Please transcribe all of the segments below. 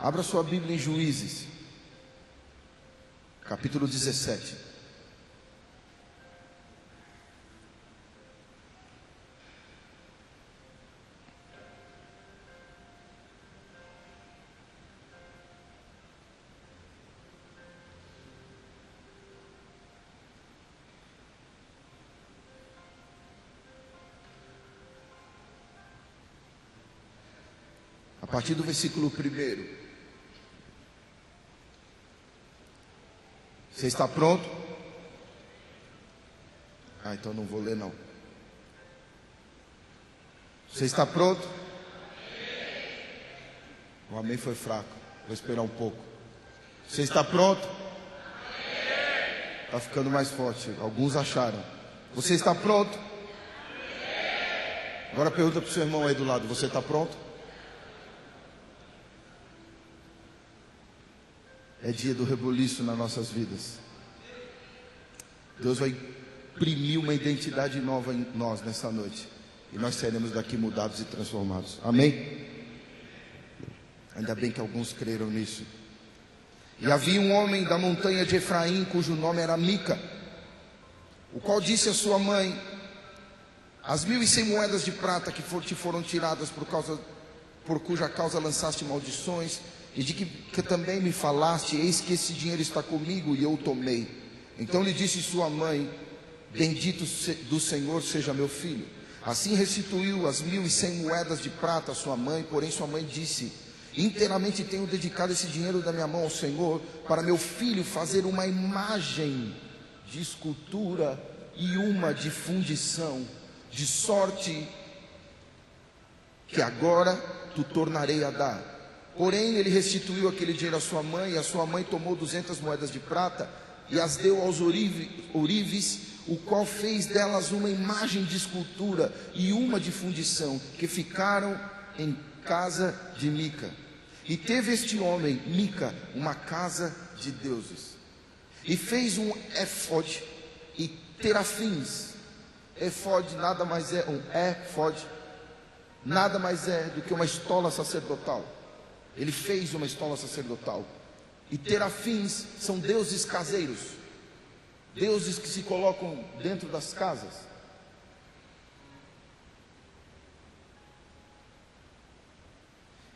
Abra sua Bíblia em Juízes, capítulo 17. A partir do versículo 1. Você está pronto? Então não vou ler não. Você está pronto? O amém foi fraco. Vou esperar um pouco. Você está pronto? Está ficando mais forte. Alguns acharam. Você está pronto? Agora pergunta para o seu irmão aí do lado. Você está pronto? É dia do rebuliço nas nossas vidas. Deus vai imprimir uma identidade nova em nós nessa noite. E nós seremos daqui mudados e transformados. Amém? Ainda bem que alguns creram nisso. E havia um homem da montanha de Efraim, cujo nome era Mica, o qual disse à sua mãe: as 1.100 moedas de prata que te foram tiradas por cuja causa lançaste maldições, e de que também me falaste, eis que esse dinheiro está comigo, e eu o tomei. Então lhe disse sua mãe: bendito do Senhor seja meu filho. Assim restituiu as 1.100 moedas de prata à sua mãe. Porém sua mãe disse: inteiramente tenho dedicado esse dinheiro da minha mão ao Senhor, para meu filho fazer uma imagem de escultura e uma de fundição, de sorte que agora tu tornarei a dar. Porém ele restituiu aquele dinheiro à sua mãe, e a sua mãe tomou 200 moedas de prata e as deu aos ourives, o qual fez delas uma imagem de escultura e uma de fundição, que ficaram em casa de Mica. E teve este homem, Mica, uma casa de deuses, e fez um éfode e terafins. Éfode nada mais é nada mais é do que uma estola sacerdotal. Ele fez uma estola sacerdotal. E terafins são deuses caseiros, deuses que se colocam dentro das casas.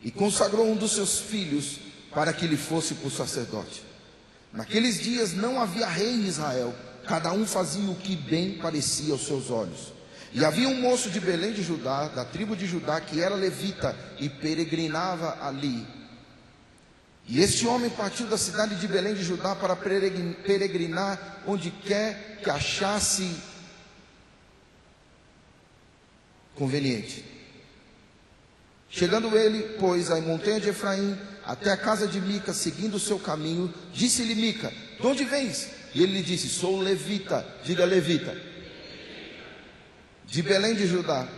E consagrou um dos seus filhos para que lhe fosse por sacerdote. Naqueles dias não havia rei em Israel, cada um fazia o que bem parecia aos seus olhos. E havia um moço de Belém de Judá, da tribo de Judá, que era levita e peregrinava ali. E este homem partiu da cidade de Belém de Judá para peregrinar onde quer que achasse conveniente. Chegando ele, pois, à montanha de Efraim, até a casa de Mica, seguindo o seu caminho, disse-lhe Mica: de onde vens? E ele lhe disse: sou levita, diga levita, de Belém de Judá,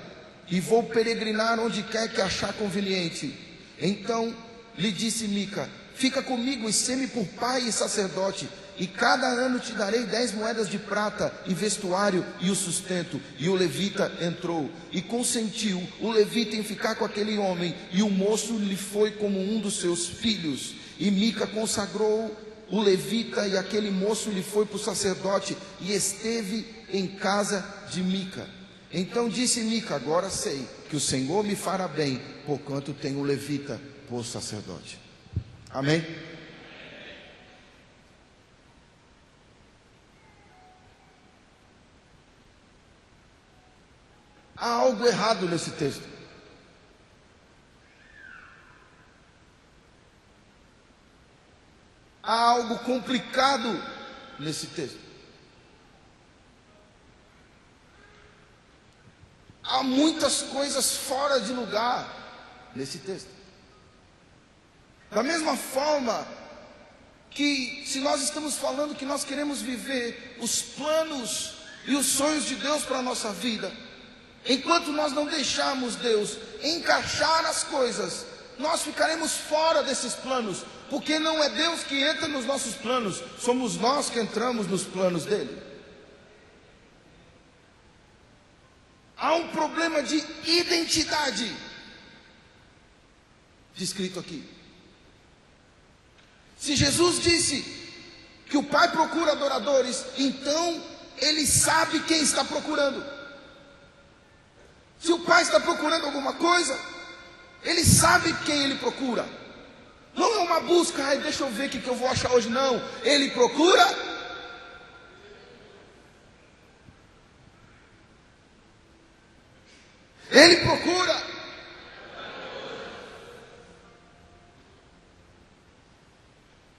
e vou peregrinar onde quer que achar conveniente. Então lhe disse Mica: fica comigo e sê-me por pai e sacerdote, e cada ano te darei 10 moedas de prata, e vestuário e o sustento. E o levita entrou e consentiu o levita em ficar com aquele homem, e o moço lhe foi como um dos seus filhos. E Mica consagrou o levita, e aquele moço lhe foi por sacerdote, e esteve em casa de Mica. Então disse Mica: agora sei que o Senhor me fará bem, porquanto tenho o levita por sacerdote. Amém? Há algo errado nesse texto. Há algo complicado nesse texto. Há muitas coisas fora de lugar nesse texto. Da mesma forma que, se nós estamos falando que nós queremos viver os planos e os sonhos de Deus para a nossa vida, enquanto nós não deixarmos Deus encaixar as coisas, nós ficaremos fora desses planos, porque não é Deus que entra nos nossos planos, somos nós que entramos nos planos dele. Há um problema de identidade descrito aqui. Se Jesus disse que o Pai procura adoradores, então Ele sabe quem está procurando. Se o Pai está procurando alguma coisa, Ele sabe quem Ele procura. Não é uma busca, deixa eu ver o que eu vou achar hoje, não. Ele procura. Ele procura.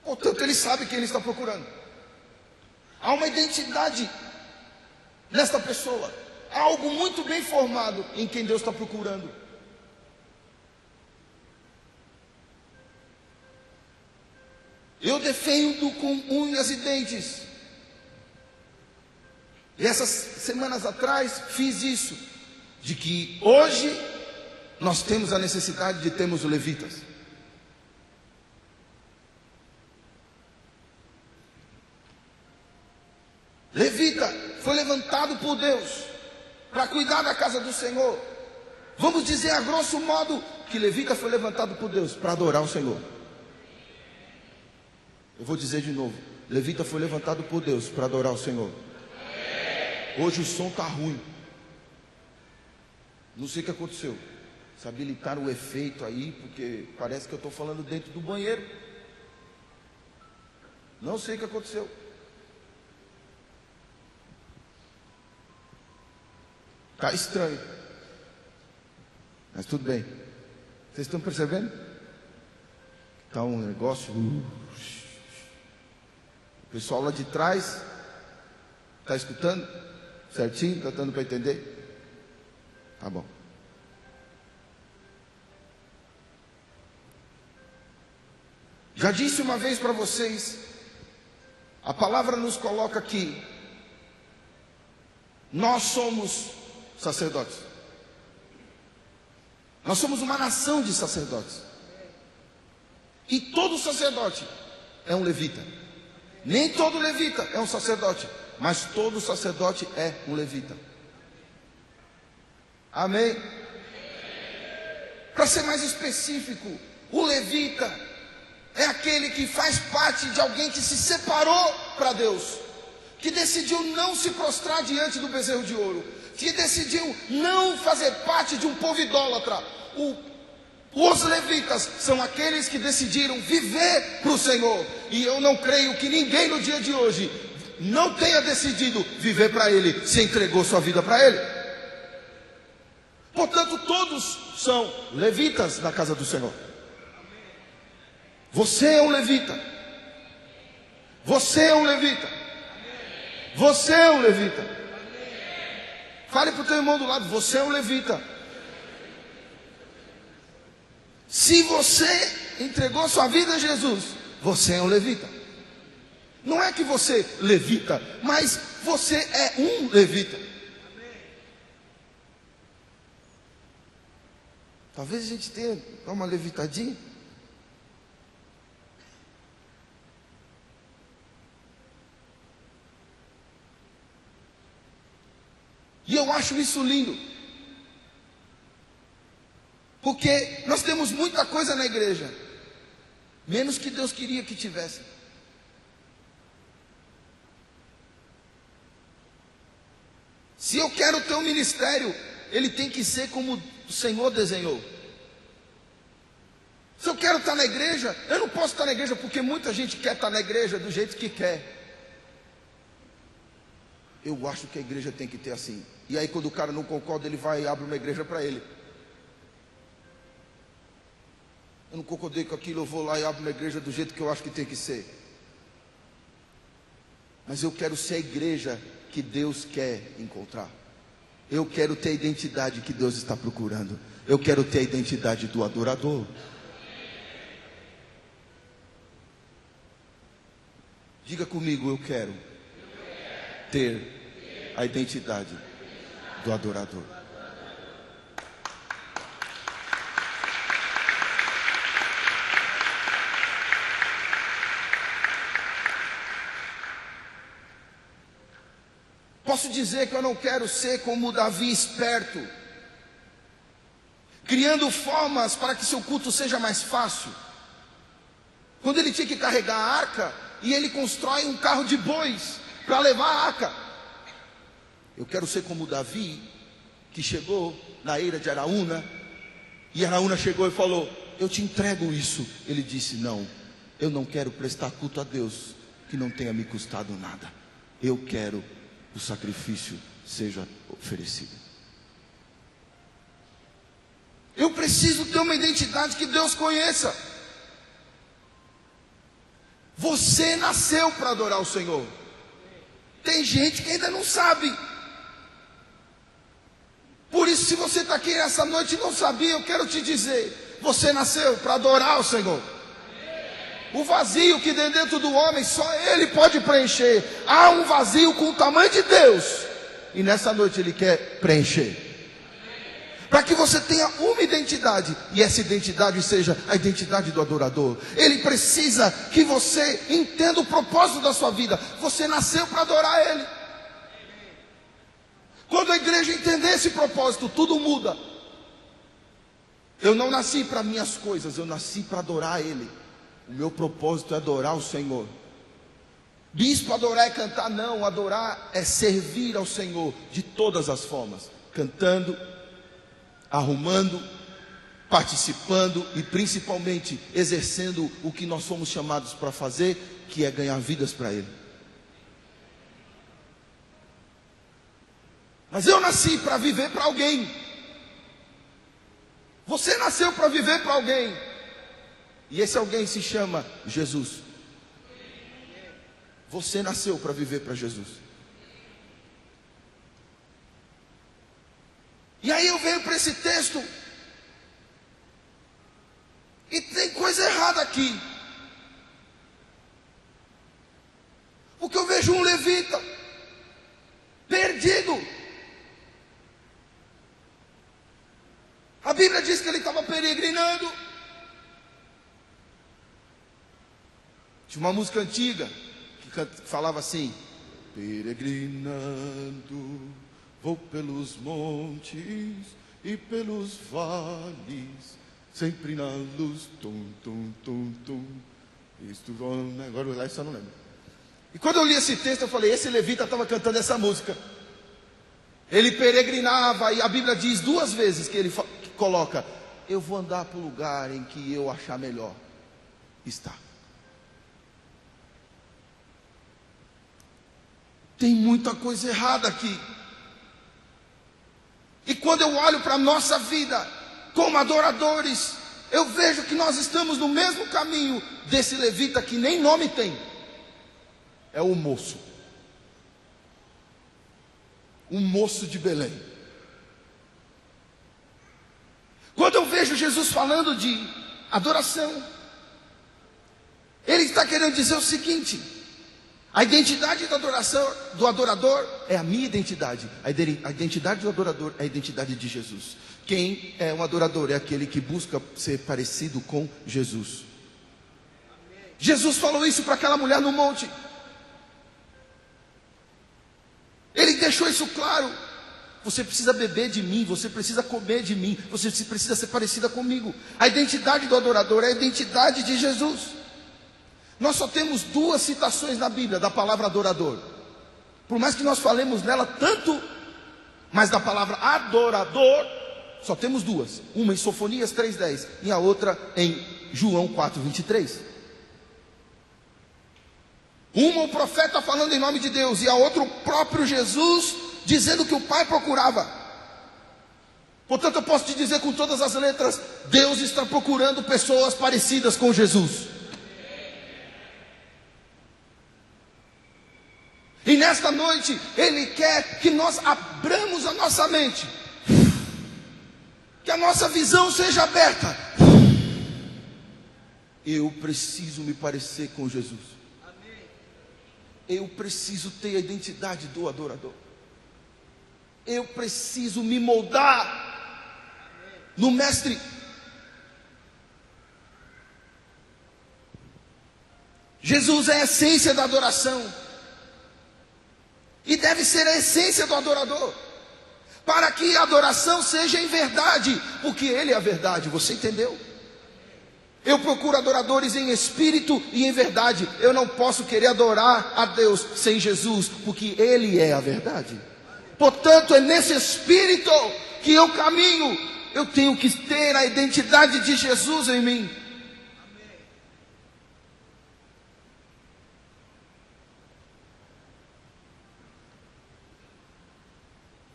Portanto, Ele sabe quem Ele está procurando. Há uma identidade nesta pessoa. Há algo muito bem formado em quem Deus está procurando. Eu defendo com unhas e dentes. E essas semanas atrás fiz isso. De que hoje nós temos a necessidade de termos os levitas. Levita foi levantado por Deus para cuidar da casa do Senhor. Vamos dizer a grosso modo que levita foi levantado por Deus para adorar o Senhor. Eu vou dizer de novo: levita foi levantado por Deus para adorar o Senhor. Hoje o som está ruim. Não sei o que aconteceu. Se habilitaram o efeito aí, porque parece que eu estou falando dentro do banheiro. Não sei o que aconteceu. Está estranho. Mas tudo bem. Vocês estão percebendo? Está um negócio. O pessoal lá de trás está escutando? Certinho? Está dando para entender? Tá bom. Já disse uma vez para vocês, a palavra nos coloca aqui, nós somos sacerdotes. Nós somos uma nação de sacerdotes. E todo sacerdote é um levita. Nem todo levita é um sacerdote, mas todo sacerdote é um levita. Amém? Para ser mais específico, o levita é aquele que faz parte de alguém que se separou para Deus, que decidiu não se prostrar diante do bezerro de ouro, que decidiu não fazer parte de um povo idólatra. Os levitas são aqueles que decidiram viver para o Senhor. E eu não creio que ninguém no dia de hoje não tenha decidido viver para Ele, se entregou sua vida para Ele. Portanto, todos são levitas na casa do Senhor. Você é um levita. Você é um levita. Você é um levita. Fale para o teu irmão do lado: você é um levita. Se você entregou sua vida a Jesus, você é um levita. Não é que você levita, mas você é um levita. Talvez a gente tenha uma levitadinha. E eu acho isso lindo. Porque nós temos muita coisa na igreja, menos que Deus queria que tivesse. Se eu quero ter um ministério, ele tem que ser como o Senhor desenhou. Se eu quero estar na igreja, eu não posso estar na igreja porque muita gente quer estar na igreja do jeito que quer. Eu acho que a igreja tem que ter assim. E aí quando o cara não concorda, ele vai e abre uma igreja para ele. Eu não concordei com aquilo, eu vou lá e abro uma igreja do jeito que eu acho que tem que ser. Mas eu quero ser a igreja que Deus quer encontrar. Eu quero ter a identidade que Deus está procurando. Eu quero ter a identidade do adorador. Diga comigo: eu quero ter a identidade do adorador. Posso dizer que eu não quero ser como Davi esperto, criando formas para que seu culto seja mais fácil. Quando ele tinha que carregar a arca, e ele constrói um carro de bois para levar a arca. Eu quero ser como Davi, que chegou na eira de Araúna, e Araúna chegou e falou: eu te entrego isso. Ele disse: não, eu não quero prestar culto a Deus que não tenha me custado nada. Eu quero o sacrifício seja oferecido. Eu preciso ter uma identidade que Deus conheça. Você nasceu para adorar o Senhor. Tem gente que ainda não sabe. Por isso, se você está aqui essa noite e não sabia, eu quero te dizer: você nasceu para adorar o Senhor. O vazio que tem dentro do homem, só Ele pode preencher. Há um vazio com o tamanho de Deus, e nessa noite Ele quer preencher. Para que você tenha uma identidade, e essa identidade seja a identidade do adorador. Ele precisa que você entenda o propósito da sua vida. Você nasceu para adorar Ele. Quando a igreja entender esse propósito, tudo muda. Eu não nasci para minhas coisas, eu nasci para adorar Ele. O meu propósito é adorar o Senhor. Bispo, adorar é cantar? Não, adorar é servir ao Senhor de todas as formas. Cantando, arrumando, participando e principalmente exercendo o que nós fomos chamados para fazer, que é ganhar vidas para Ele. Mas eu nasci para viver para alguém. Você nasceu para viver para alguém. E esse alguém se chama Jesus. Você nasceu para viver para Jesus. E aí eu venho para esse texto, e tem coisa errada aqui. Porque eu vejo um levita perdido. A Bíblia diz que ele estava peregrinando. Tinha uma música antiga que falava assim: peregrinando, vou pelos montes e pelos vales, sempre na luz, tum, tum, tum, tum. Agora lá isso eu não lembro. E quando eu li esse texto, eu falei: esse levita estava cantando essa música. Ele peregrinava, e a Bíblia diz 2 vezes que ele coloca: eu vou andar para o lugar em que eu achar melhor estar. Tem muita coisa errada aqui. E quando eu olho para a nossa vida como adoradores, eu vejo que nós estamos no mesmo caminho desse levita que nem nome tem. É o moço. O moço de Belém. Quando eu vejo Jesus falando de adoração, Ele está querendo dizer o seguinte: a identidade da adoração, do adorador, é a minha identidade. A identidade do adorador é a identidade de Jesus. Quem é um adorador? É aquele que busca ser parecido com Jesus. Jesus falou isso para aquela mulher no monte. Ele deixou isso claro. Você precisa beber de mim, você precisa comer de mim, você precisa ser parecida comigo. A identidade do adorador é a identidade de Jesus. Nós só temos 2 citações na Bíblia da palavra adorador. Por mais que nós falemos nela tanto, mas da palavra adorador, só temos 2. Uma em Sofonias 3:10 e a outra em João 4:23. Uma o profeta falando em nome de Deus, e a outra o próprio Jesus dizendo que o Pai procurava. Portanto, eu posso te dizer com todas as letras: Deus está procurando pessoas parecidas com Jesus. E nesta noite, Ele quer que nós abramos a nossa mente, que a nossa visão seja aberta. Eu preciso me parecer com Jesus. Eu preciso ter a identidade do adorador. Eu preciso me moldar no Mestre. Jesus é a essência da adoração. E deve ser a essência do adorador, para que a adoração seja em verdade, porque Ele é a verdade, você entendeu? Eu procuro adoradores em espírito e em verdade. Eu não posso querer adorar a Deus sem Jesus, porque Ele é a verdade. Portanto, é nesse espírito que eu caminho. Eu tenho que ter a identidade de Jesus em mim.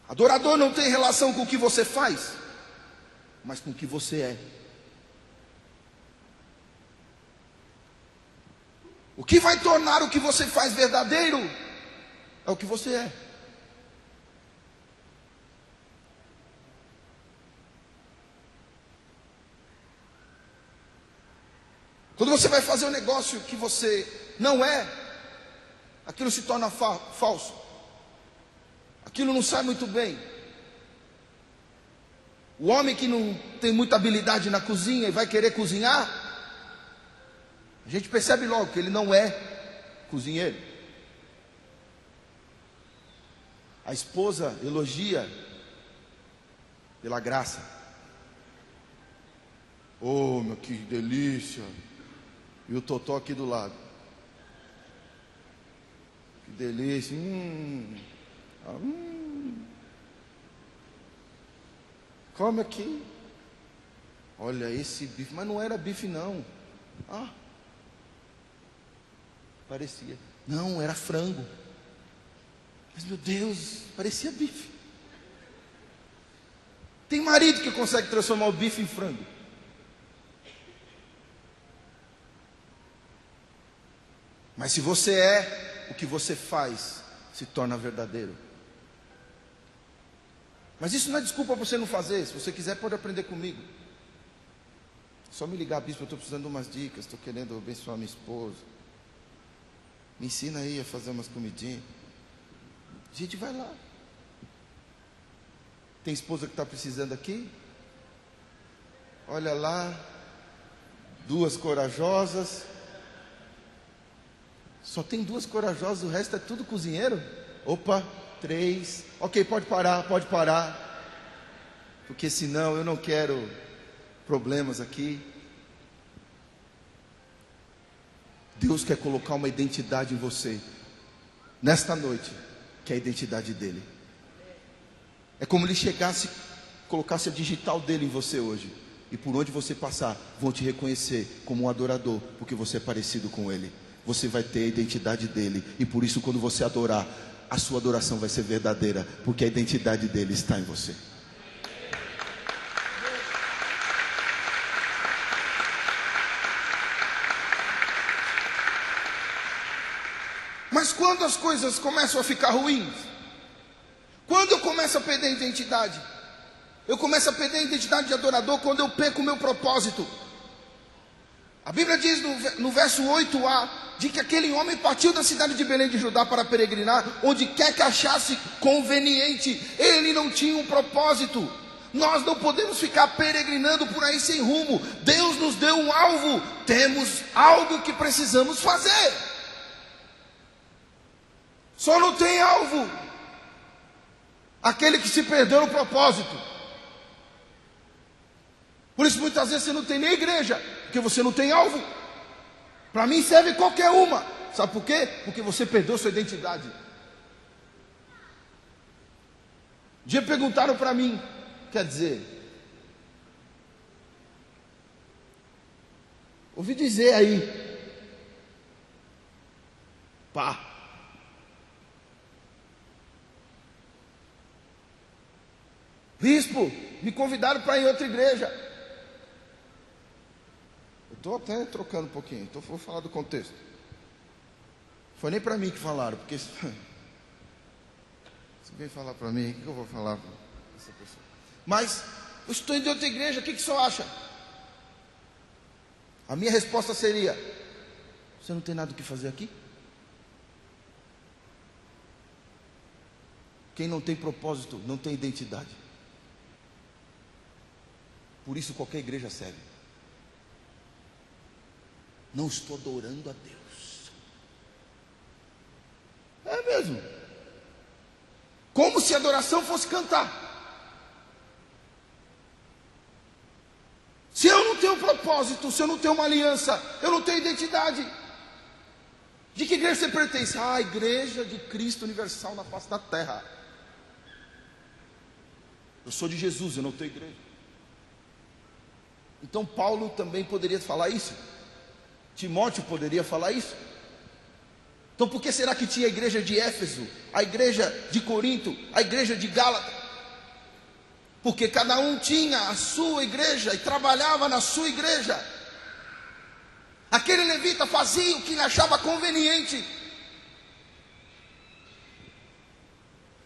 Adorador não tem relação com o que você faz, mas com o que você é. O que vai tornar o que você faz verdadeiro é o que você é. Quando você vai fazer um negócio que você não é, aquilo se torna falso. Aquilo não sai muito bem. O homem que não tem muita habilidade na cozinha e vai querer cozinhar, a gente percebe logo que ele não é cozinheiro. A esposa elogia pela graça. Oh, meu, que delícia. E o Totó aqui do lado. Que delícia. Come aqui. Olha esse bife. Mas não era bife não. Parecia. Não, era frango. Mas meu Deus, parecia bife. Tem marido que consegue transformar o bife em frango. Mas se você é, o que você faz se torna verdadeiro. Mas isso não é desculpa para você não fazer. Se você quiser, pode aprender comigo. Só me ligar, bispo, eu estou precisando de umas dicas. Estou querendo abençoar minha esposa. Me ensina aí a fazer umas comidinhas. A gente vai lá. Tem esposa que está precisando aqui? Olha lá. 2 corajosas. Só tem 2 corajosas, o resto é tudo cozinheiro? Opa, 3. Ok, pode parar. Porque senão eu não quero problemas aqui. Deus quer colocar uma identidade em você, nesta noite, que é a identidade dele. É como ele chegasse, colocasse a digital dele em você hoje. E por onde você passar, vão te reconhecer como um adorador, porque você é parecido com ele. Você vai ter a identidade dele. E por isso quando você adorar, a sua adoração vai ser verdadeira, porque a identidade dele está em você. Mas quando as coisas começam a ficar ruins, quando eu começo a perder a identidade, eu começo a perder a identidade de adorador quando eu perco o meu propósito. A Bíblia diz no verso 8a, de que aquele homem partiu da cidade de Belém de Judá para peregrinar, onde quer que achasse conveniente. Ele não tinha um propósito. Nós não podemos ficar peregrinando por aí sem rumo. Deus nos deu um alvo, temos algo que precisamos fazer. Só não tem alvo aquele que se perdeu no propósito. Por isso muitas vezes você não tem nem igreja, porque você não tem alvo. Para mim serve qualquer uma. Sabe por quê? Porque você perdeu sua identidade. Um dia perguntaram para mim, quer dizer, ouvi dizer aí, pá, bispo, me convidaram para ir em outra igreja. Estou até trocando um pouquinho, então vou falar do contexto. Foi nem para mim que falaram, porque se alguém falar para mim, o que eu vou falar para essa pessoa? Mas eu estou indo em outra igreja, o que o senhor acha? A minha resposta seria: você não tem nada o que fazer aqui? Quem não tem propósito, não tem identidade. Por isso qualquer igreja serve. Não estou adorando a Deus. É mesmo. Como se adoração fosse cantar. Se eu não tenho propósito, propósito, se eu não tenho uma aliança, eu não tenho identidade. De que igreja você pertence? Ah, a igreja de Cristo Universal na face da terra. Eu sou de Jesus, eu não tenho igreja. Então Paulo também poderia falar isso. Timóteo poderia falar isso. Então por que será que tinha a igreja de Éfeso, a igreja de Corinto, a igreja de Gálatas? Porque cada um tinha a sua igreja e trabalhava na sua igreja. Aquele levita fazia o que ele achava conveniente.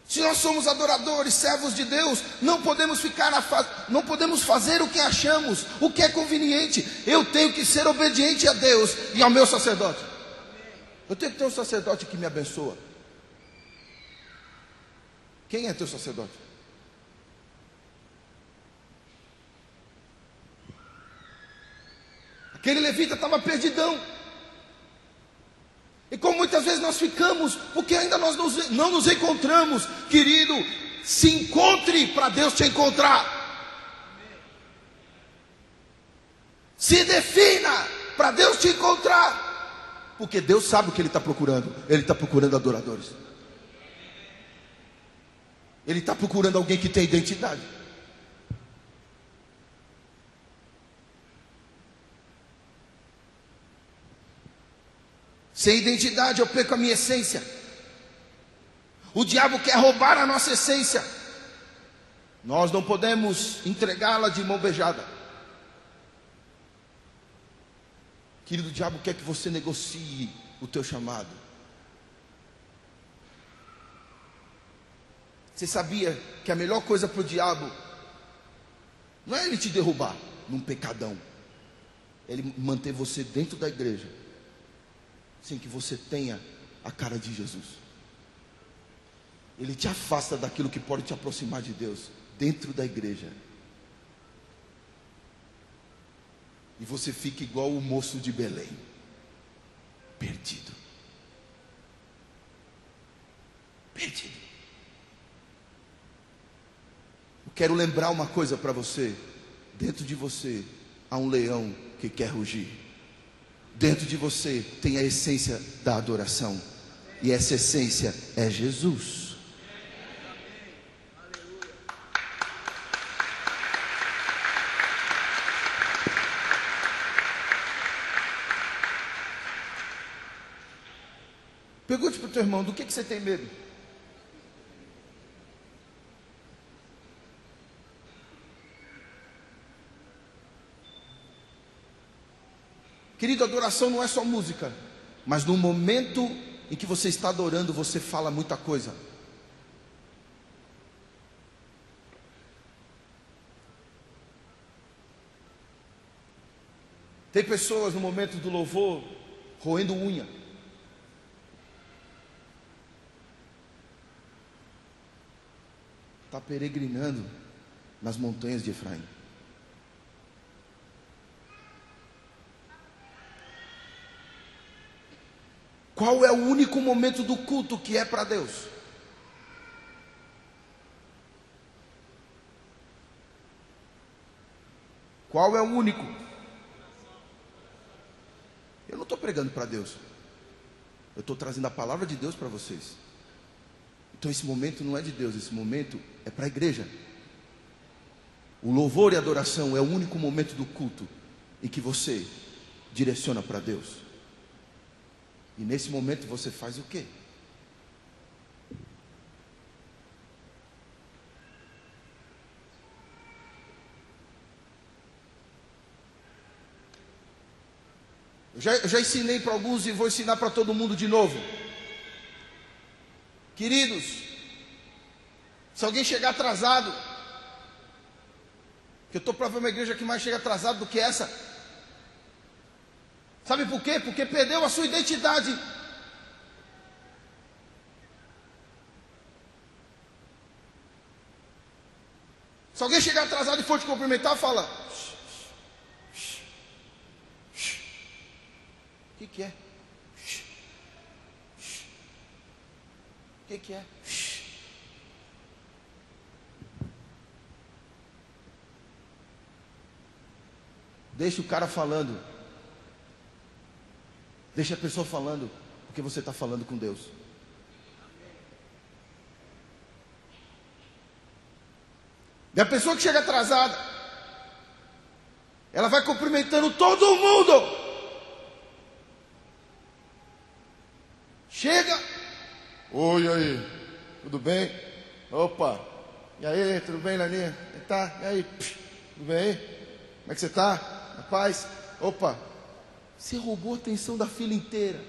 Se nós somos adoradores, servos de Deus, não podemos não podemos fazer o que achamos, o que é conveniente. Eu tenho que ser obediente a Deus e ao meu sacerdote. Eu tenho que ter um sacerdote que me abençoa. Quem é teu sacerdote? Aquele levita estava perdidão. E como muitas vezes nós ficamos, porque ainda nós não nos encontramos, querido, se encontre para Deus te encontrar. Se defina para Deus te encontrar. Porque Deus sabe o que Ele está procurando. Ele está procurando adoradores. Ele está procurando alguém que tem identidade. Sem identidade eu perco a minha essência. O diabo quer roubar a nossa essência. Nós não podemos entregá-la de mão beijada. Querido, o diabo quer que você negocie o teu chamado. Você sabia que a melhor coisa para o diabo não é ele te derrubar num pecadão, é ele manter você dentro da igreja, sem que você tenha a cara de Jesus. Ele te afasta daquilo que pode te aproximar de Deus, dentro da igreja. E você fica igual o moço de Belém, perdido. Perdido. Eu quero lembrar uma coisa para você. Dentro de você há um leão que quer rugir. Dentro de você tem a essência da adoração. E essa essência é Jesus. Pergunte para o teu irmão, do que você tem medo? Querido, adoração não é só música, mas no momento em que você está adorando, você fala muita coisa. Tem pessoas no momento do louvor roendo unha. Está peregrinando nas montanhas de Efraim. Qual é o único momento do culto que é para Deus? Qual é o único? Eu não estou pregando para Deus. Eu estou trazendo a palavra de Deus para vocês. Então esse momento não é de Deus, esse momento é para a igreja. O louvor e a adoração é o único momento do culto em que você direciona para Deus. E nesse momento você faz o quê? Eu já ensinei para alguns e vou ensinar para todo mundo de novo. Queridos, se alguém chegar atrasado, que eu estou para ver uma igreja que mais chega atrasado do que essa. Sabe por quê? Porque perdeu a sua identidade. Se alguém chegar atrasado e for te cumprimentar, fala: o que é? O que é? Deixa o cara falando. Deixa a pessoa falando, porque você está falando com Deus. E a pessoa que chega atrasada, ela vai cumprimentando todo mundo. Chega. Oi, aí, tudo bem? Opa, e aí, tudo bem, Laninha? Tá, e aí, tudo bem? Como é que você tá? Na paz? Opa, você roubou a atenção da fila inteira.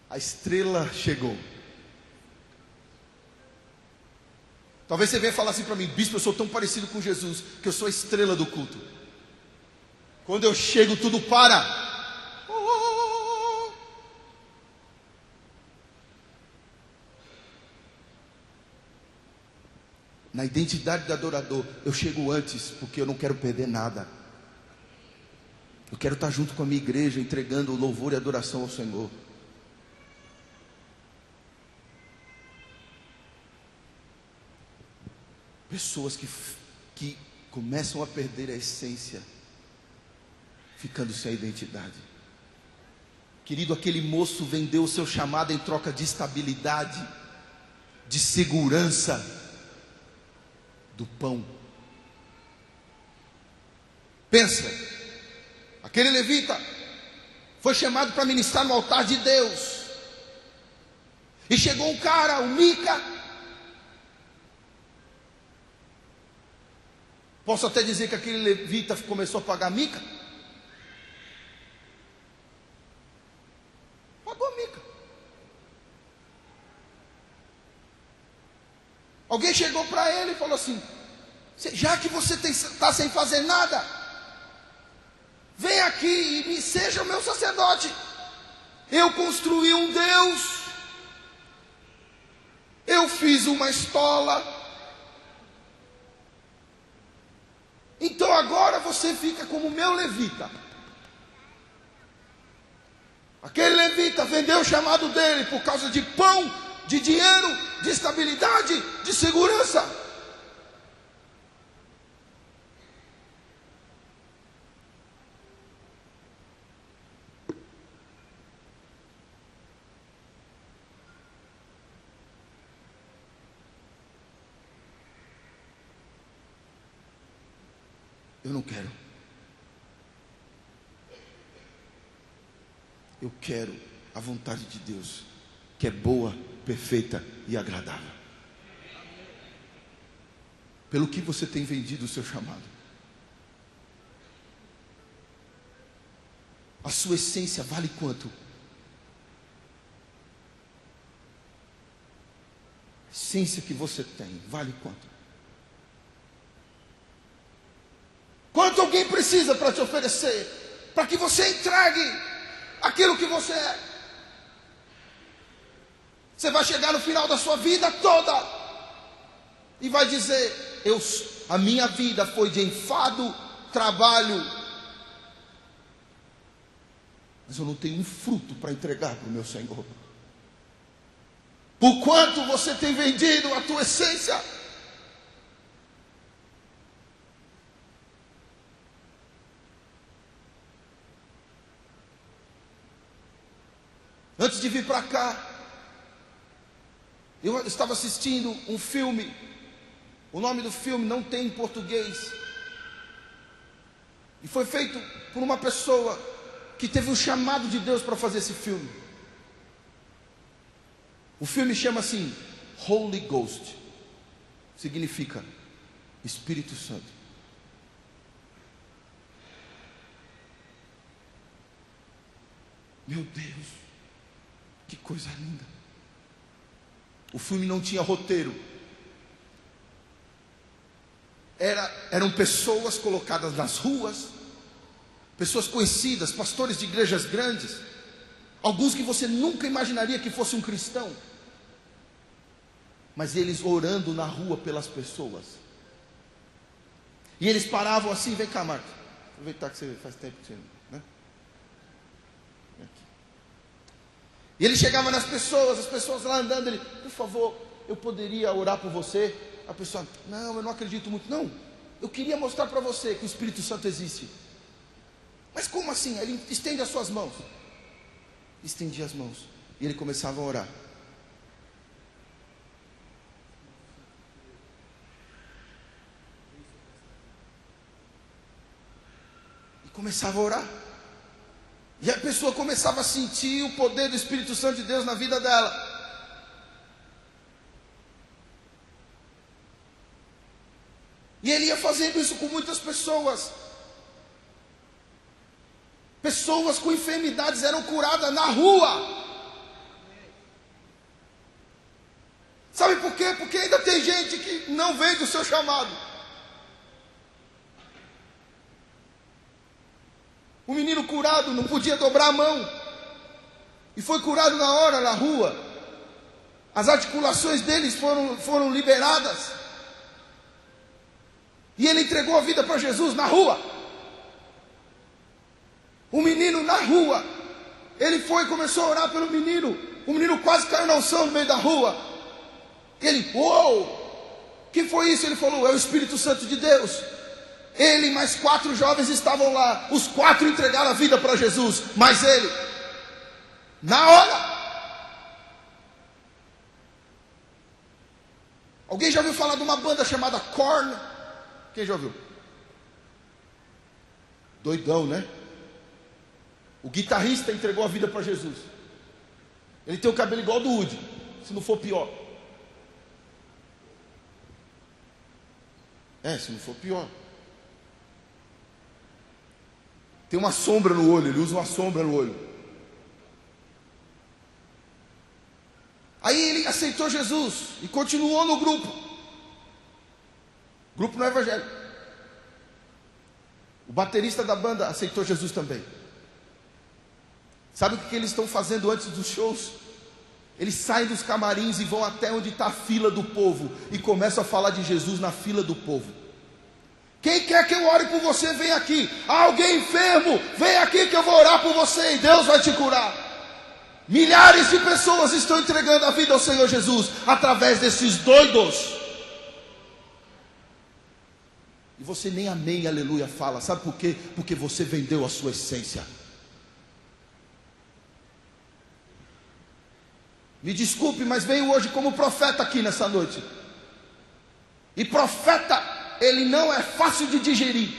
A estrela chegou. Talvez você venha falar assim para mim: bispo, eu sou tão parecido com Jesus, que eu sou a estrela do culto. Quando eu chego, tudo para. Na identidade do adorador, eu chego antes, porque eu não quero perder nada. Eu quero estar junto com a minha igreja, entregando louvor e adoração ao Senhor. Pessoas que começam a perder a essência, ficando sem a identidade. Querido, aquele moço vendeu o seu chamado em troca de estabilidade, de segurança, do pão. Pensa, aquele levita foi chamado para ministrar no altar de Deus, e chegou um cara, o Mica. Posso até dizer que aquele levita começou a pagar mica? Pagou mica. Alguém chegou para ele e falou assim: já que você está sem fazer nada, vem aqui e me seja o meu sacerdote. Eu construí um Deus, eu fiz uma estola, então agora você fica como meu levita. Aquele levita vendeu o chamado dele por causa de pão, de dinheiro, de estabilidade, de segurança. Eu não quero. Eu quero a vontade de Deus, que é boa, perfeita e agradável. Pelo que você tem vendido o seu chamado? A sua essência vale quanto? A essência que você tem vale quanto? Quanto alguém precisa para te oferecer, para que você entregue aquilo que você é? Você vai chegar no final da sua vida toda e vai dizer: a minha vida foi de enfado, trabalho, mas eu não tenho um fruto para entregar para o meu Senhor. Por quanto você tem vendido a tua essência? Antes de vir para cá, eu estava assistindo um filme. O nome do filme não tem em português, e foi feito por uma pessoa que teve um chamado de Deus para fazer esse filme. O filme chama assim Holy Ghost, significa Espírito Santo. Meu Deus, que coisa linda. O filme não tinha roteiro. Eram pessoas colocadas nas ruas, pessoas conhecidas, pastores de igrejas grandes, alguns que você nunca imaginaria que fosse um cristão, mas eles orando na rua pelas pessoas. E eles paravam assim: vem cá, Marcos, aproveitar que você faz tempo que você, né? E ele chegava nas pessoas, as pessoas lá andando, ele: por favor, eu poderia orar por você? A pessoa: não, eu não acredito muito. Não, eu queria mostrar para você que o Espírito Santo existe. Mas como assim? Ele estende as suas mãos. Estendia as mãos. E ele começava a orar. E começava a orar. E a pessoa começava a sentir o poder do Espírito Santo de Deus na vida dela. E ele ia fazendo isso com muitas pessoas. Pessoas com enfermidades eram curadas na rua. Sabe por quê? Porque ainda tem gente que não vem do seu chamado. O menino curado não podia dobrar a mão. E foi curado na hora, na rua. As articulações deles foram liberadas. E ele entregou a vida para Jesus na rua. O menino na rua. Ele foi e começou a orar pelo menino. O menino quase caiu na unção no meio da rua. Ele, uou! Que foi isso? Ele falou, é o Espírito Santo de Deus. Ele e mais 4 jovens estavam lá. Os 4 entregaram a vida para Jesus. Mas ele, na hora. Alguém já ouviu falar de uma banda chamada Korn? Quem já ouviu? Doidão, né? O guitarrista entregou a vida para Jesus. Ele tem o cabelo igual do Woody, se não for pior. Se não for pior. Tem uma sombra no olho, ele usa uma sombra no olho. Aí ele aceitou Jesus e continuou no grupo. Grupo no Evangelho. O baterista da banda aceitou Jesus também. Sabe o que eles estão fazendo antes dos shows? Eles saem dos camarins e vão até onde está a fila do povo e começam a falar de Jesus na fila do povo. Quem quer que eu ore por você, vem aqui. Alguém enfermo, vem aqui que eu vou orar por você e Deus vai te curar. Milhares de pessoas estão entregando a vida ao Senhor Jesus através desses doidos. E você nem amém, aleluia fala. Sabe por quê? Porque você vendeu a sua essência. Me desculpe, mas venho hoje como profeta aqui nessa noite. E profeta, ele não é fácil de digerir.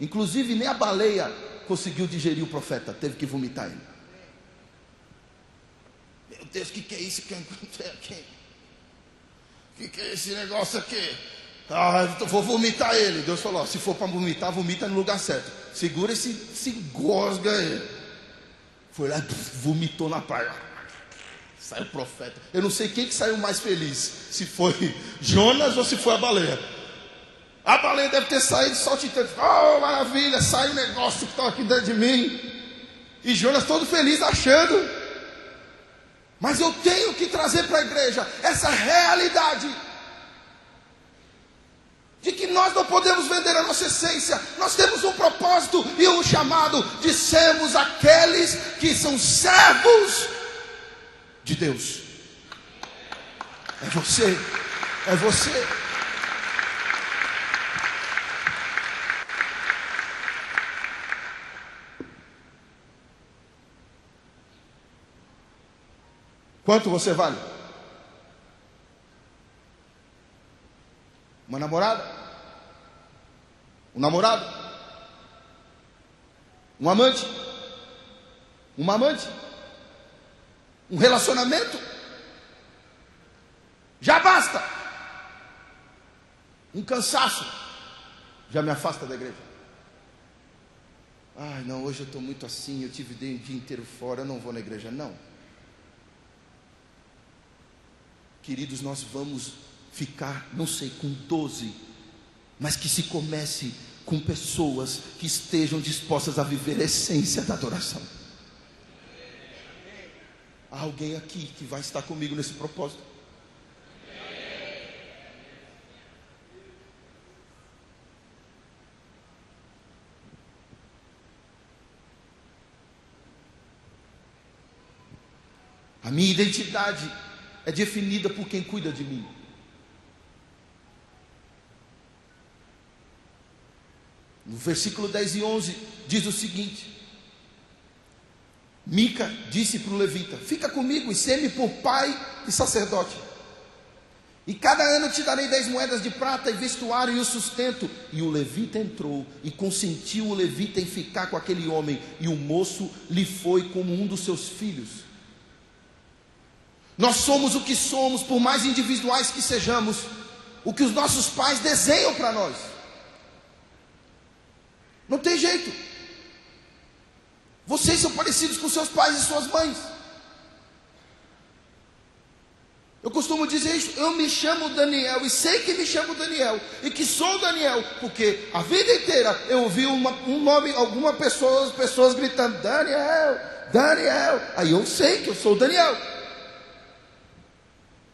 Inclusive nem a baleia conseguiu digerir o profeta. Teve que vomitar ele. Meu Deus, o que é isso que eu encontrei aqui? O que é esse negócio aqui? Eu vou vomitar ele. Deus falou, se for para vomitar, vomita no lugar certo. Segura esse gosga aí. Foi lá, vomitou na praia. Saiu o profeta. Eu não sei quem que saiu mais feliz, se foi Jonas ou se foi a baleia. A baleia deve ter saído saltitando. Oh, maravilha, sai o negócio que está aqui dentro de mim. E Jonas todo feliz achando. Mas eu tenho que trazer para a igreja essa realidade de que nós não podemos vender a nossa essência. Nós temos um propósito e um chamado de sermos aqueles que são servos de Deus. É você. É você. Quanto você vale? Uma namorada? Um namorado? Um amante? Uma amante? Um relacionamento? Já basta. Um cansaço já me afasta da igreja. Ai, não, hoje eu estou muito assim, eu tive o dia inteiro fora, eu não vou na igreja. Não. Queridos, nós vamos ficar, não sei, com 12, mas que se comece com pessoas que estejam dispostas a viver a essência da adoração. Há alguém aqui que vai estar comigo nesse propósito? A minha identidade é definida por quem cuida de mim. No versículo 10 e 11 diz o seguinte: Mica disse para o levita: fica comigo e sê-me por pai e sacerdote, e cada ano te darei 10 moedas de prata e vestuário e o sustento. E o levita entrou, e consentiu o levita em ficar com aquele homem, e o moço lhe foi como um dos seus filhos. Nós somos o que somos, por mais individuais que sejamos, o que os nossos pais desenham para nós. Não tem jeito. Vocês são parecidos com seus pais e suas mães. Eu costumo dizer isso: eu me chamo Daniel, e sei que me chamo Daniel, e que sou Daniel, porque a vida inteira eu ouvi um nome, algumas pessoas gritando: Daniel, Daniel. Aí eu sei que eu sou Daniel.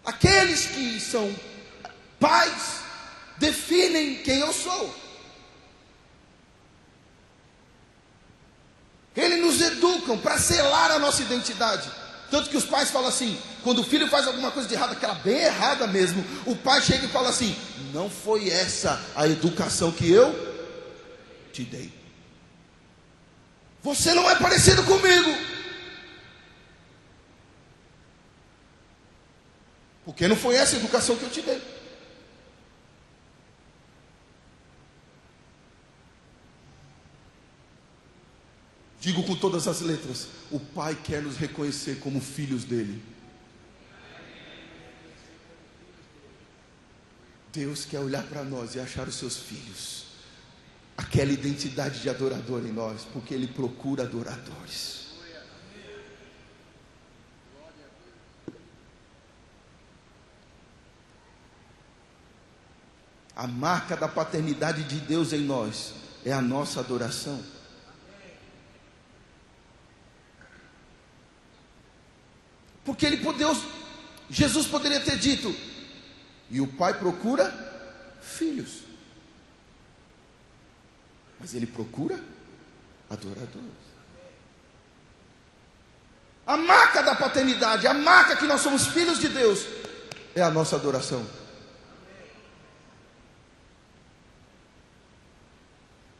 Aqueles que são pais definem quem eu sou. Eles nos educam para selar a nossa identidade. Tanto que os pais falam assim, quando o filho faz alguma coisa de errada, aquela bem errada mesmo, o pai chega e fala assim: não foi essa a educação que eu te dei. Você não é parecido comigo, porque não foi essa a educação que eu te dei. Digo com todas as letras: o Pai quer nos reconhecer como filhos dele. Deus quer olhar para nós e achar os seus filhos, aquela identidade de adorador em nós, porque Ele procura adoradores. A marca da paternidade de Deus em nós é a nossa adoração. Porque Jesus poderia ter dito: e o Pai procura filhos. Mas Ele procura adoradores. A marca da paternidade, a marca que nós somos filhos de Deus, é a nossa adoração.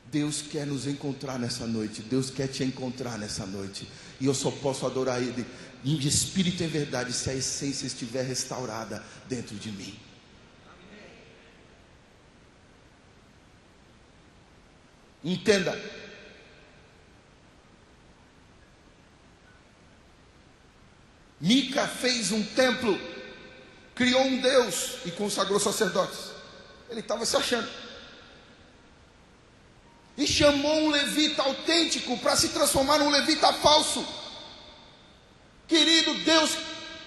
Deus quer nos encontrar nessa noite. Deus quer te encontrar nessa noite. E eu só posso adorar Ele em espírito e em verdade se a essência estiver restaurada dentro de mim. Entenda. Mica fez um templo, criou um Deus e consagrou sacerdotes. Ele estava se achando. E chamou um levita autêntico para se transformar num levita falso. Querido, Deus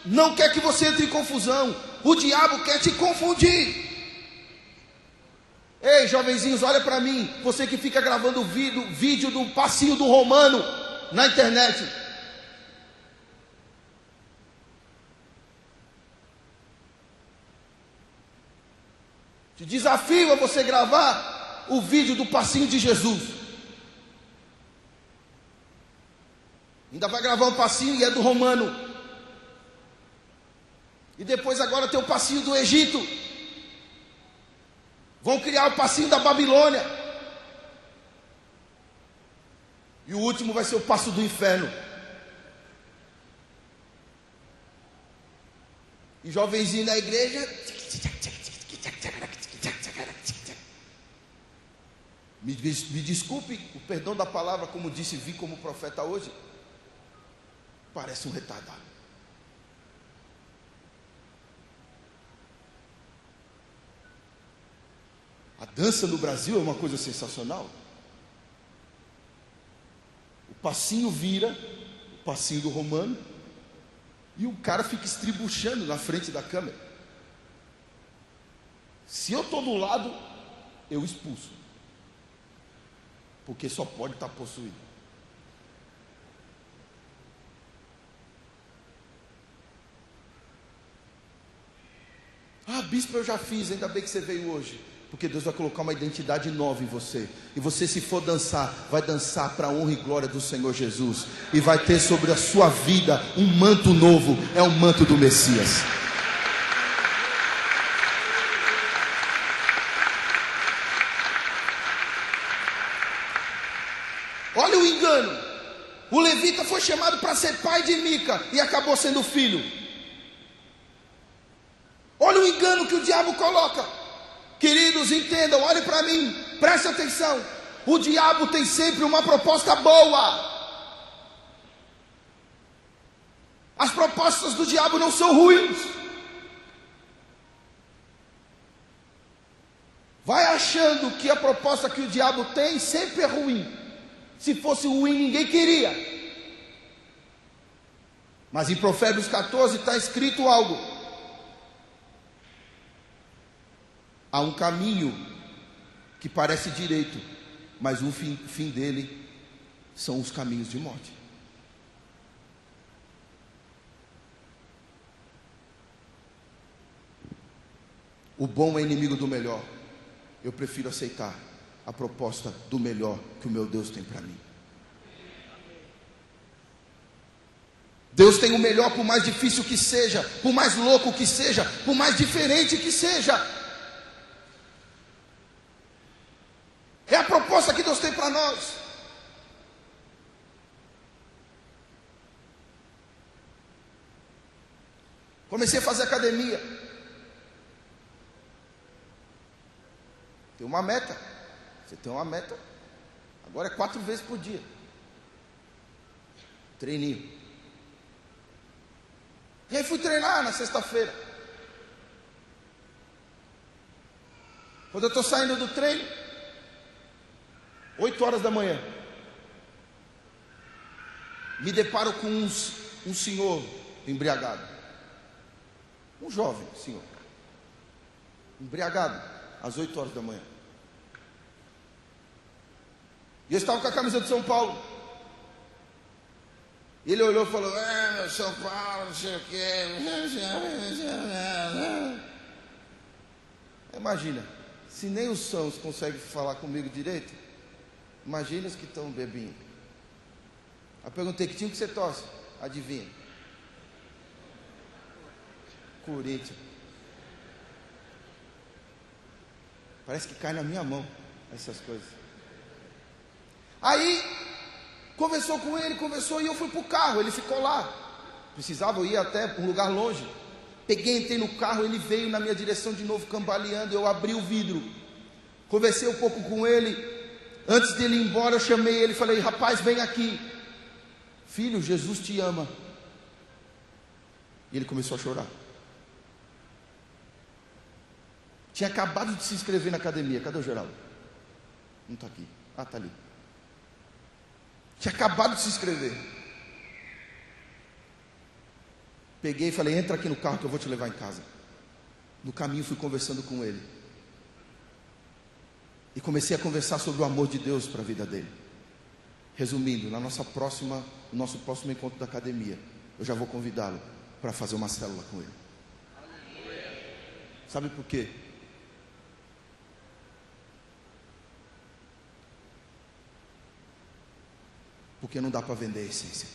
não quer que você entre em confusão. O diabo quer te confundir. Ei, jovenzinhos, olha para mim. Você que fica gravando vídeo do passinho do Romano na internet. Te desafio a você gravar o vídeo do passinho de Jesus. Ainda vai gravar um passinho e é do Romano. E depois agora tem o passinho do Egito. Vão criar o passinho da Babilônia. E o último vai ser o passo do inferno. E jovenzinho na igreja. Me desculpe o perdão da palavra, como disse, vi como profeta hoje. Parece um retardado. A dança no Brasil é uma coisa sensacional. O passinho vira, o passinho do Romano, e o cara fica estribuchando na frente da câmera. Se eu estou do lado, eu expulso, porque só pode estar possuído. Ah, bispo, eu já fiz, ainda bem que você veio hoje. Porque Deus vai colocar uma identidade nova em você. E você, se for dançar, vai dançar para a honra e glória do Senhor Jesus. E vai ter sobre a sua vida um manto novo. É o manto do Messias. engano. O levita foi chamado para ser pai de Mica e acabou sendo filho. Olha o engano que o diabo coloca. Queridos, entendam, olhem para mim, prestem atenção. O diabo tem sempre uma proposta boa. As propostas do diabo não são ruins. Vai achando que a proposta que o diabo tem sempre é ruim. Se fosse ruim, ninguém queria. Mas em Provérbios 14 está escrito algo. Há um caminho que parece direito, mas o fim dele são os caminhos de morte. O bom é inimigo do melhor. Eu prefiro aceitar a proposta do melhor que o meu Deus tem para mim. Deus tem o melhor, por mais difícil que seja, por mais louco que seja, por mais diferente que seja. É a proposta que Deus tem para nós. Comecei a fazer academia. Tem uma meta. Você tem uma meta. Agora é 4 vezes por dia. Treininho. E aí fui treinar na sexta-feira. Quando eu estou saindo do treino, 8 horas da manhã, me deparo com um senhor embriagado. Um jovem senhor. Embriagado, às 8 horas da manhã. E eu estava com a camisa de São Paulo. E ele olhou e falou: meu São Paulo, não sei o quê. Imagina, se nem os sãos conseguem falar comigo direito, imagina os que estão bebinho. Eu perguntei: que time que você torce? Adivinha? Corinthians. Parece que cai na minha mão essas coisas. Aí conversou com ele, e eu fui para o carro. Ele ficou lá. Precisava, eu ir até um lugar longe. Peguei, entrei no carro, ele veio na minha direção de novo, cambaleando. Eu abri o vidro, conversei um pouco com ele. Antes dele ir embora, eu chamei ele e falei: rapaz, vem aqui. Filho, Jesus te ama. E ele começou a chorar. Tinha acabado de se inscrever na academia. Cadê o Geraldo? Não está aqui. Ah, está ali. Tinha acabado de se inscrever. Peguei e falei: entra aqui no carro que eu vou te levar em casa. No caminho fui conversando com ele. E comecei a conversar sobre o amor de Deus para a vida dele. Resumindo, no nosso próximo encontro da academia, eu já vou convidá-lo para fazer uma célula com ele. Sabe por quê? Porque não dá para vender a essência.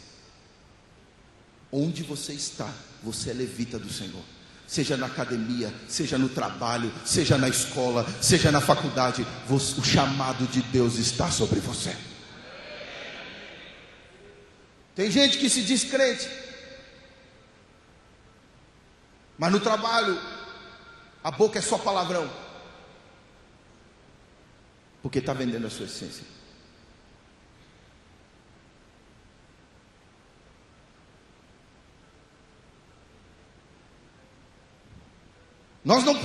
Onde você está, você é levita do Senhor. Seja na academia, seja no trabalho, seja na escola, seja na faculdade, o chamado de Deus está sobre você. Tem gente que se diz crente, mas no trabalho a boca é só palavrão, porque está vendendo a sua essência. Nós não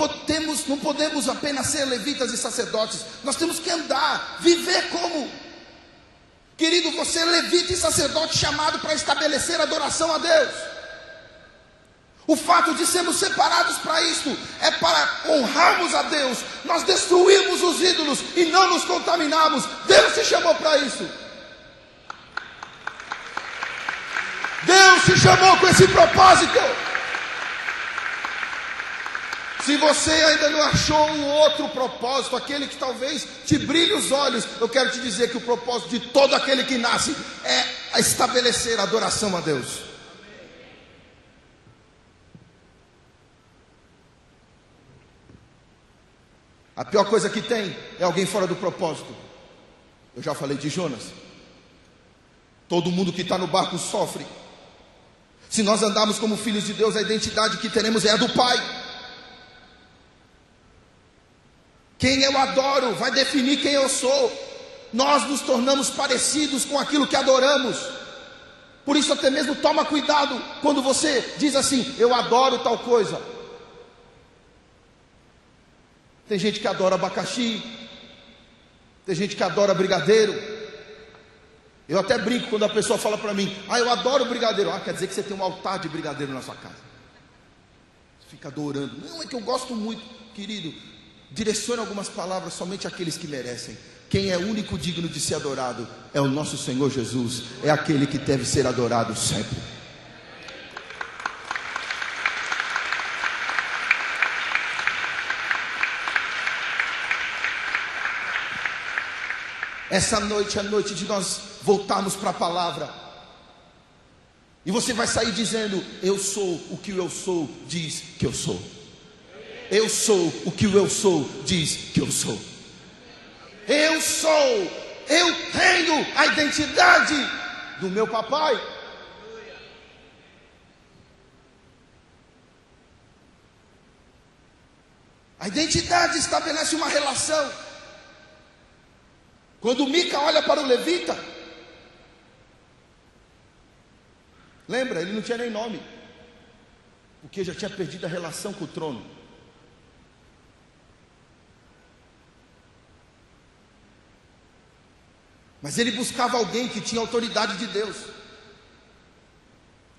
podemos apenas ser levitas e sacerdotes. Nós temos que andar, viver como. Querido, você é levita e sacerdote chamado para estabelecer adoração a Deus. O fato de sermos separados para isto é para honrarmos a Deus. Nós destruímos os ídolos e não nos contaminamos. Deus te chamou para isso. Deus te chamou com esse propósito. Se você ainda não achou um outro propósito, aquele que talvez te brilhe os olhos, eu quero te dizer que o propósito de todo aquele que nasce é estabelecer a adoração a Deus. A pior coisa que tem é alguém fora do propósito. Eu já falei de Jonas. Todo mundo que está no barco sofre. Se nós andarmos como filhos de Deus, a identidade que teremos é a do Pai. Quem eu adoro vai definir quem eu sou. Nós nos tornamos parecidos com aquilo que adoramos. Por isso até mesmo toma cuidado quando você diz assim: eu adoro tal coisa. Tem gente que adora abacaxi, tem gente que adora brigadeiro. Eu até brinco quando a pessoa fala para mim: eu adoro brigadeiro. Quer dizer que você tem um altar de brigadeiro na sua casa. Você fica adorando. Não, é que eu gosto muito. Querido, direcione algumas palavras somente àqueles que merecem. Quem é único digno de ser adorado é o nosso Senhor Jesus. É aquele que deve ser adorado sempre. Essa noite é a noite de nós voltarmos para a palavra. E você vai sair dizendo: eu sou o que o eu sou diz que eu sou. Eu sou o que o eu sou diz que eu sou. Eu tenho a identidade do meu papai. A identidade estabelece uma relação. Quando Mica olha para o levita, lembra, ele não tinha nem nome, porque já tinha perdido a relação com o trono. Mas ele buscava alguém que tinha autoridade de Deus.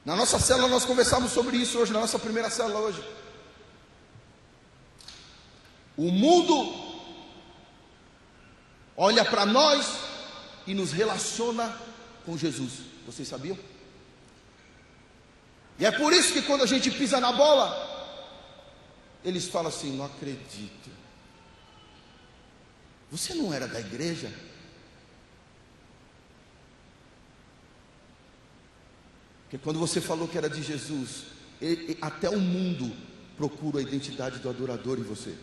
Na nossa célula nós conversamos sobre isso hoje, na nossa primeira célula hoje. O mundo olha para nós e nos relaciona com Jesus. Vocês sabiam? E é por isso que quando a gente pisa na bola, eles falam assim: não acredito. Você não era da igreja? Porque quando você falou que era de Jesus, até o mundo procura a identidade do adorador em você.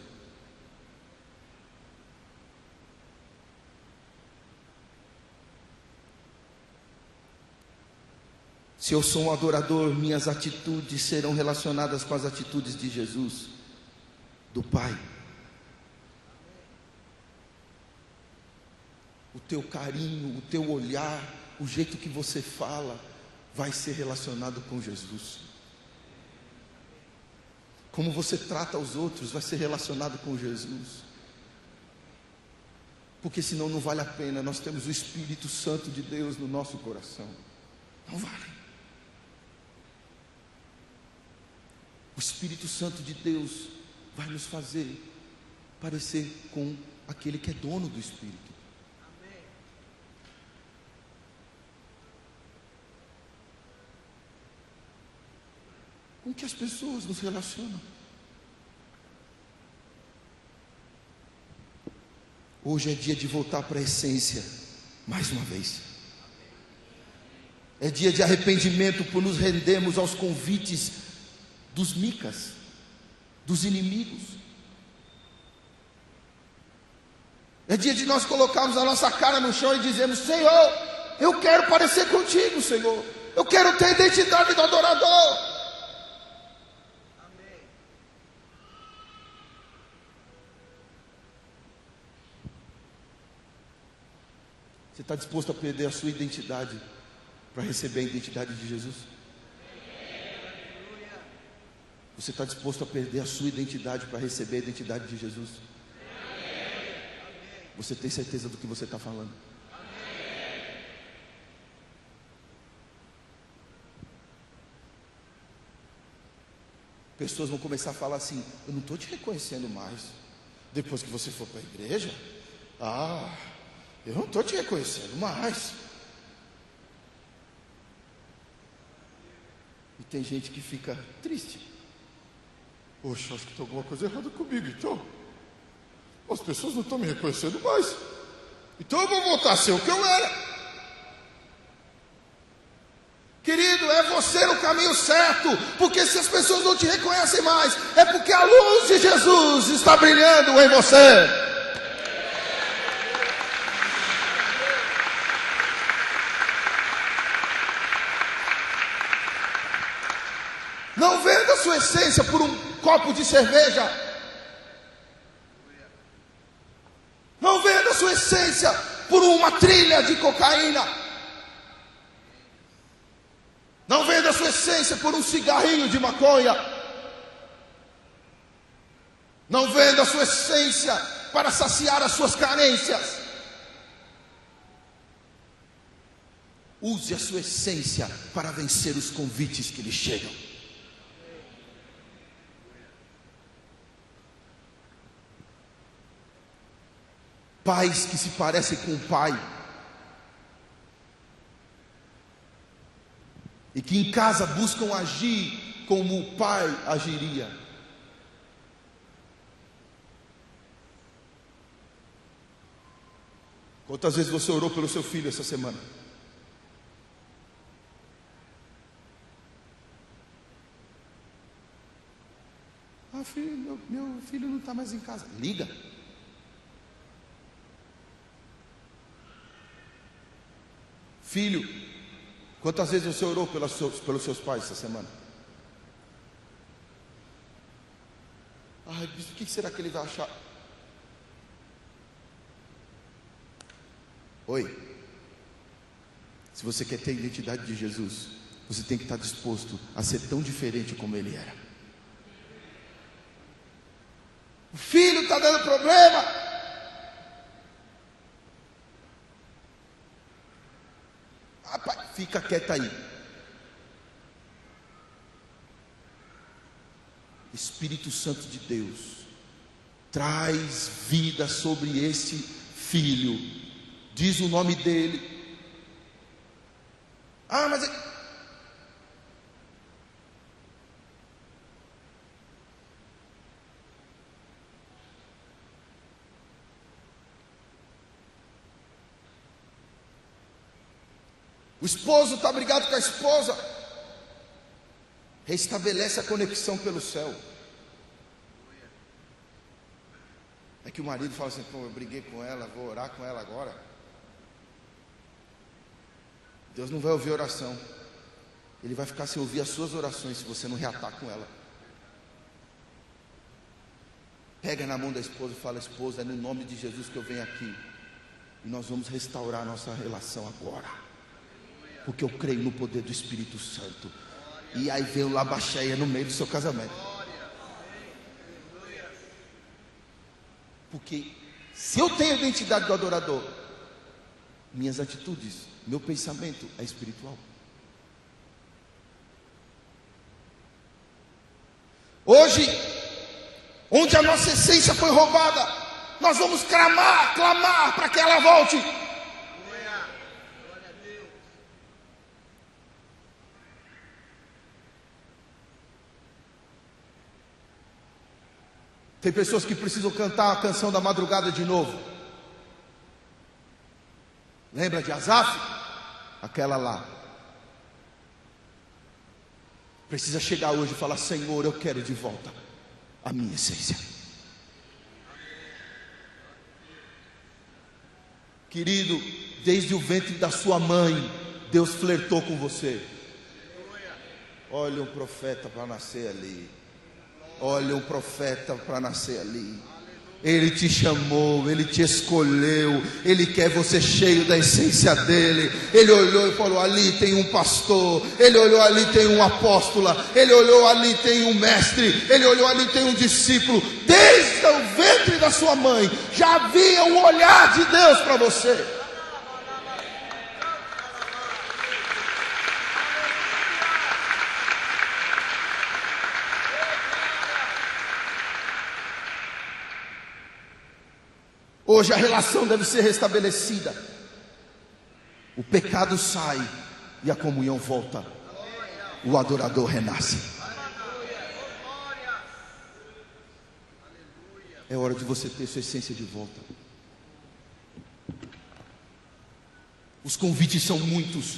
Se eu sou um adorador, minhas atitudes serão relacionadas com as atitudes de Jesus, do Pai. O teu carinho, o teu olhar, o jeito que você fala, vai ser relacionado com Jesus. Como você trata os outros vai ser relacionado com Jesus. Porque senão não vale a pena. Nós temos o Espírito Santo de Deus no nosso coração. Não vale. O Espírito Santo de Deus vai nos fazer parecer com aquele que é dono do Espírito. Com que as pessoas nos relacionam. Hoje é dia de voltar para a essência, mais uma vez. É dia de arrependimento por nos rendermos aos convites dos micas, dos inimigos. É dia de nós colocarmos a nossa cara no chão e dizermos: Senhor, eu quero parecer contigo, Senhor. Eu quero ter a identidade do adorador. Você está disposto a perder a sua identidade para receber a identidade de Jesus? Você está disposto a perder a sua identidade para receber a identidade de Jesus? Você tem certeza do que você está falando? Pessoas vão começar a falar assim: eu não estou te reconhecendo mais. Depois que você for para a igreja, eu não estou te reconhecendo mais. E tem gente que fica triste. Poxa, acho que tem alguma coisa errada comigo então. As pessoas não estão me reconhecendo mais. Então eu vou voltar a ser o que eu era. Querido, é você no caminho certo. Porque se as pessoas não te reconhecem mais, é porque a luz de Jesus está brilhando em você. Não venda a sua essência por um copo de cerveja. Não venda a sua essência por uma trilha de cocaína. Não venda a sua essência por um cigarrinho de maconha. Não venda a sua essência para saciar as suas carências. Use a sua essência para vencer os convites que lhe chegam. Pais que se parecem com o pai, e que em casa buscam agir como o pai agiria. Quantas vezes você orou pelo seu filho essa semana? Ah, filho, meu filho não está mais em casa. Liga. Filho, quantas vezes você orou pelos seus pais essa semana? Ai, bispo, o que será que ele vai achar? Oi. Se você quer ter a identidade de Jesus, você tem que estar disposto a ser tão diferente como ele era. O filho está dando problema. Rapaz, fica quieto aí. Espírito Santo de Deus, traz vida sobre esse filho. Diz o nome dele. Ah, mas o esposo está brigado com a esposa. Restabelece a conexão pelo céu. É que o marido fala assim: pô, eu briguei com ela, vou orar com ela agora. Deus não vai ouvir oração. Ele vai ficar sem ouvir as suas orações se você não reatar com ela. Pega na mão da esposa e fala: esposa, é no nome de Jesus que eu venho aqui, e nós vamos restaurar a nossa relação agora, porque eu creio no poder do Espírito Santo. E aí vem o labaxéia no meio do seu casamento. Porque se eu tenho a identidade do adorador, minhas atitudes, meu pensamento é espiritual. Hoje, onde a nossa essência foi roubada, nós vamos clamar para que ela volte. Tem pessoas que precisam cantar a canção da madrugada de novo. Lembra de Asaf? Aquela lá. Precisa chegar hoje e falar: Senhor, eu quero de volta a minha essência. Querido, desde o ventre da sua mãe, Deus flertou com você. Olha um profeta para nascer ali. Olha um profeta para nascer ali. Ele te chamou, Ele te escolheu, Ele quer você cheio da essência dEle. Ele olhou e falou: ali tem um pastor. Ele olhou, ali tem um apóstola. Ele olhou, ali tem um mestre. Ele olhou, ali tem um discípulo. Desde o ventre da sua mãe já havia um olhar de Deus para você. Hoje a relação deve ser restabelecida. O pecado sai e a comunhão volta. O adorador renasce. É hora de você ter sua essência de volta. Os convites são muitos.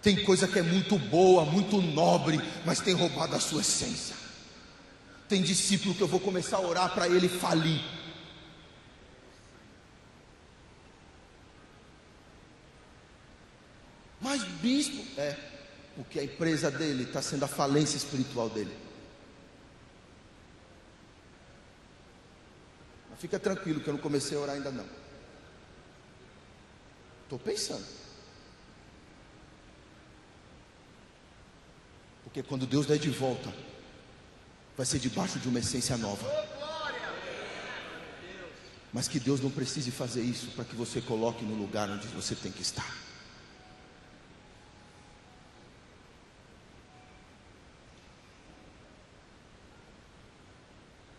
Tem coisa que é muito boa, muito nobre, mas tem roubado a sua essência. Tem discípulo que eu vou começar a orar para ele falir. Mas bispo, porque a empresa dele está sendo a falência espiritual dele. Mas fica tranquilo que eu não comecei a orar ainda não. Estou pensando. Porque quando Deus der de volta, vai ser debaixo de uma essência nova. Mas que Deus não precise fazer isso para que você coloque no lugar onde você tem que estar.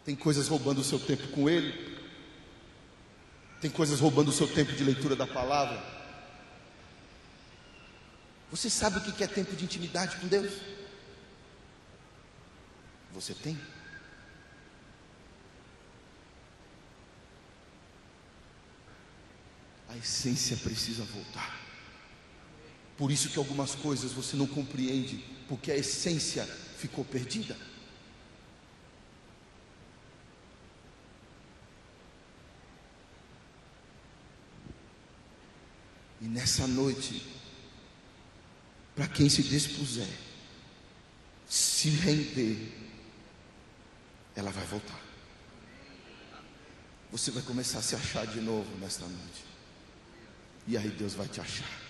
Tem coisas roubando o seu tempo com Ele. Tem coisas roubando o seu tempo de leitura da palavra. Você sabe o que é tempo de intimidade com Deus? Você tem? A essência precisa voltar. Por isso que algumas coisas você não compreende, porque a essência ficou perdida. E nessa noite, para quem se dispuser, se render, ela vai voltar. Você vai começar a se achar de novo nesta noite. E aí Deus vai te achar.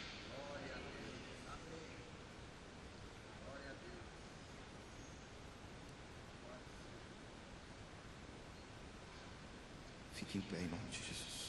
Fique em pé em nome de Jesus.